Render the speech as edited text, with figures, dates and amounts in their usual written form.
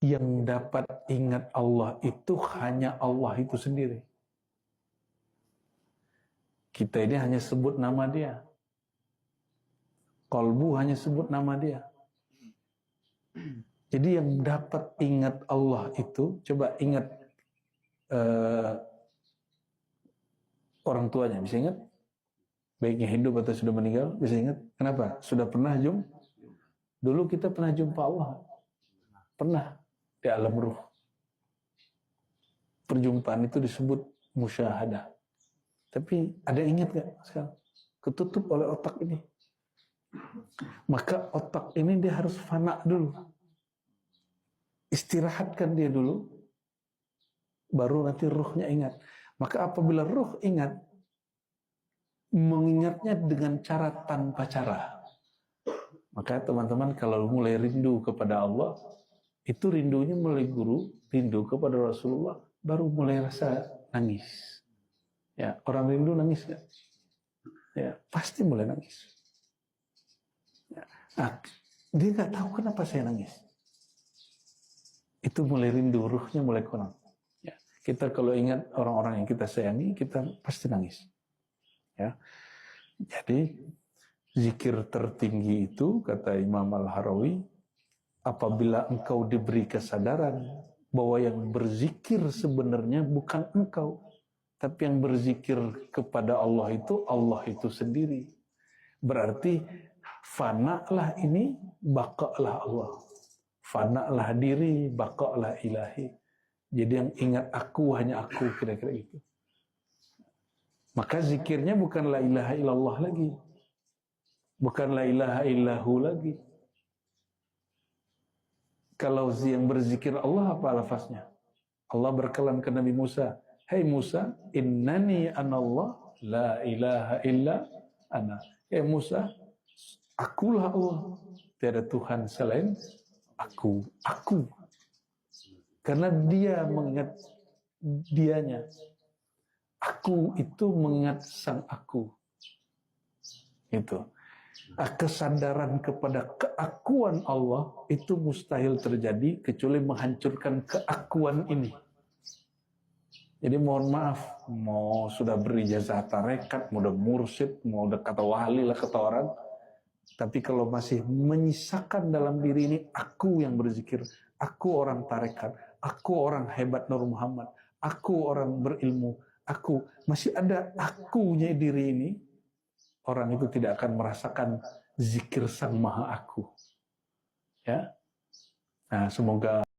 yang dapat ingat Allah itu hanya Allah itu sendiri. Kita ini hanya sebut nama dia. Qalbu hanya sebut nama dia. Jadi yang dapat ingat Allah itu, coba ingat orang tuanya, bisa ingat? Baiknya hidup atau sudah meninggal, bisa ingat? Kenapa? Sudah pernah jumpa? Dulu kita pernah jumpa Allah. Pernah di alam ruh. Perjumpaan itu disebut musyahadah. Tapi ada yang ingat gak sekarang? Ketutup oleh otak ini. Maka otak ini dia harus fana dulu. Istirahatkan dia dulu. Baru nanti ruhnya ingat. Maka apabila ruh ingat, mengingatnya dengan cara tanpa cara. Maka teman-teman kalau mulai rindu kepada Allah, itu rindunya mulai guru, rindu kepada Rasulullah, baru mulai rasa nangis. Ya, orang rindu nangis gak? Ya, pasti mulai nangis. Ya. Nah, dia nggak tahu kenapa saya nangis. Itu mulai rindu, ruhnya mulai kurang. Ya. Kita kalau ingat orang-orang yang kita sayangi, kita pasti nangis. Ya. Jadi zikir tertinggi itu, kata Imam Al-Harawi, apabila engkau diberi kesadaran bahwa yang berzikir sebenarnya bukan engkau, tapi yang berzikir kepada Allah itu sendiri. Berarti fana'lah ini, baka'lah Allah. Fana'lah diri, baka'lah ilahi. Jadi yang ingat aku, hanya aku, kira-kira itu. Maka zikirnya bukan la ilaha illallah lagi. Bukan la ilaha illahu lagi. Kalau yang berzikir Allah, apa lafaznya? Allah berkelam ke Nabi Musa. Hai Musa, innani anallah, la ilaha illa ana. Ya Musa, akulah Allah. Tiada Tuhan selain aku. Aku. Karena dia mengingat dianya. Aku itu mengingat sang aku. Itu. Kesadaran kepada keakuan Allah itu mustahil terjadi kecuali menghancurkan keakuan ini. Jadi mohon maaf, mau sudah berijazah tarekat, mau udah mursyid, mau udah kata wali lah kata orang, tapi kalau masih menyisakan dalam diri ini aku yang berzikir, aku orang tarekat, aku orang hebat Nur Muhammad, aku orang berilmu, aku masih ada akunya diri ini, orang itu tidak akan merasakan zikir sang maha aku. Ya. Nah, semoga